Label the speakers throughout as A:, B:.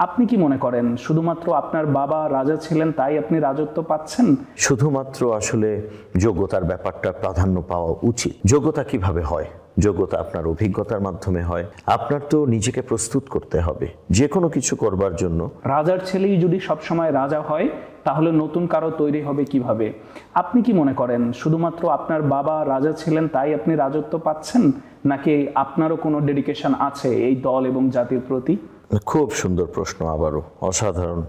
A: আপনি কি মনে করেন শুধুমাত্র আপনার বাবা রাজা ছিলেন তাই আপনি রাজত্ব পাচ্ছেন?
B: শুধুমাত্র আসলে যোগ্যতার ব্যাপারটা প্রাধান্য পাওয়া উচিত। যোগ্যতা কিভাবে হয়? যোগ্যতা আপনার অভিজ্ঞতার মাধ্যমে হয়। আপনার তো নিজেকে প্রস্তুত করতে হবে যে কোনো কিছু করবার জন্য।
A: রাজার ছেলেই যদি সবসময় রাজা হয় তাহলে নতুন কারো তৈরি হবে কিভাবে? আপনি কি মনে করেন শুধুমাত্র আপনার বাবা রাজা ছিলেন তাই আপনি রাজত্ব পাচ্ছেন, নাকি আপনারও কোনো ডেডিকেশন আছে এই দল এবং জাতির প্রতি?
B: খুব সুন্দর প্রশ্ন, আবারও অসাধারণ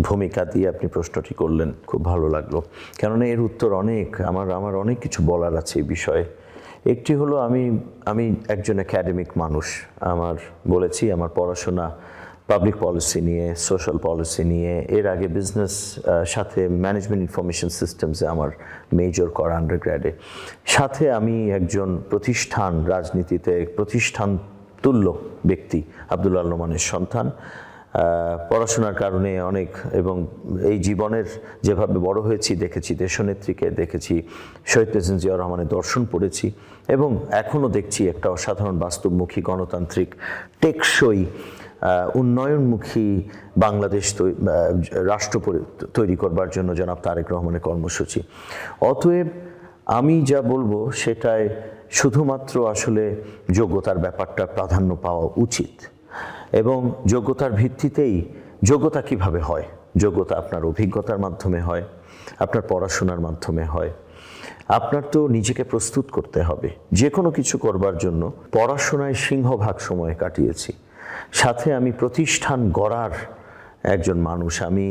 B: ভূমিকা দিয়ে আপনি প্রশ্নটি করলেন, খুব ভালো লাগলো। কেননা এর উত্তর অনেক, আমার অনেক কিছু বলার আছে এই বিষয়ে। একটি হলো আমি একজন একাডেমিক মানুষ। বলেছি আমার পড়াশোনা পাবলিক পলিসি নিয়ে, সোশ্যাল পলিসি নিয়ে। এর আগে বিজনেস সাথে ম্যানেজমেন্ট ইনফরমেশন সিস্টেমসে আমার মেজর করা আন্ডারগ্র্যাডে। সাথে আমি একজন রাজনীতিতে প্রতিষ্ঠান তুল্য ব্যক্তি, আব্দুল আল নোমানের সন্তান। পড়াশোনার কারণে অনেক, এবং এই জীবনের যেভাবে বড় হয়েছি দেখেছি দেশনেত্রীকে, দেখেছি শহীদ প্রেসিডেন্ট জিয়াউর রহমানের দর্শন পড়েছি, এবং এখনও দেখছি একটা অসাধারণ বাস্তবমুখী গণতান্ত্রিক টেকসই উন্নয়নমুখী বাংলাদেশ রাষ্ট্র তৈরি করবার জন্য জনাব তারেক রহমানের কর্মসূচি। অতএব আমি যা বলবো সেটায় শুধুমাত্র আসলে যোগ্যতার ব্যাপারটা প্রাধান্য পাওয়া উচিত, এবং যোগ্যতার ভিত্তিতেই যোগ্যতা কিভাবে হয়? যোগ্যতা আপনার অভিজ্ঞতার মাধ্যমে হয়, আপনার পড়াশোনার মাধ্যমে হয়। আপনার তো নিজেকে প্রস্তুত করতে হবে যে কোনো কিছু করবার জন্য। পড়াশোনায় সিংহভাগ সময় কাটিয়েছি, সাথে আমি প্রতিষ্ঠান গড়ার একজন মানুষ। আমি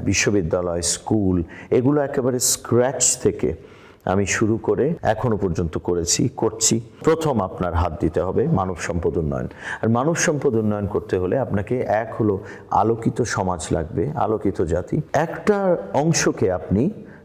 B: বিশ্ববিদ্যালয়, স্কুল, এগুলো একেবারে স্ক্র্যাচ থেকে আমি শুরু করে এখনো পর্যন্ত করছি। প্রথম আপনার হাত দিতে হবে মানব সম্পদ উন্নয়ন। আর মানব সম্পদ উন্নয়ন করতে হলে আপনাকে এক হলো আলোকিত সমাজ লাগবে, আলোকিত জাতি। একটা অংশকে আপনি,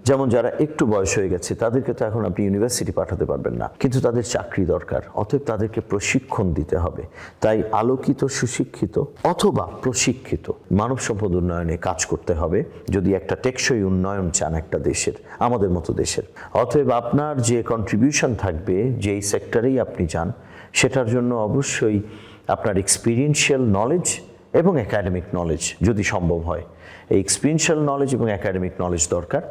B: যেমন যারা একটু বয়স হয়ে গেছে তাদেরকে তো এখন আপনি ইউনিভার্সিটি পাঠাতে পারবেন না, কিন্তু তাদের চাকরি দরকার। অতএব তাদেরকে প্রশিক্ষণ দিতে হবে। তাই আলোকিত, সুশিক্ষিত অথবা প্রশিক্ষিত মানব সম্পদ উন্নয়নে কাজ করতে হবে যদি একটা টেকসই উন্নয়ন চান একটা দেশের, আমাদের মতো দেশের। অতএব আপনার যে কন্ট্রিবিউশন থাকবে যেই সেক্টরেই আপনি যান, সেটার জন্য অবশ্যই আপনার এক্সপিরিয়েন্সিয়াল নলেজ এবং একাডেমিক নলেজ যদি সম্ভব হয়। এই এক্সপিরিয়েন্সিয়াল নলেজ এবং একাডেমিক নলেজ দরকার।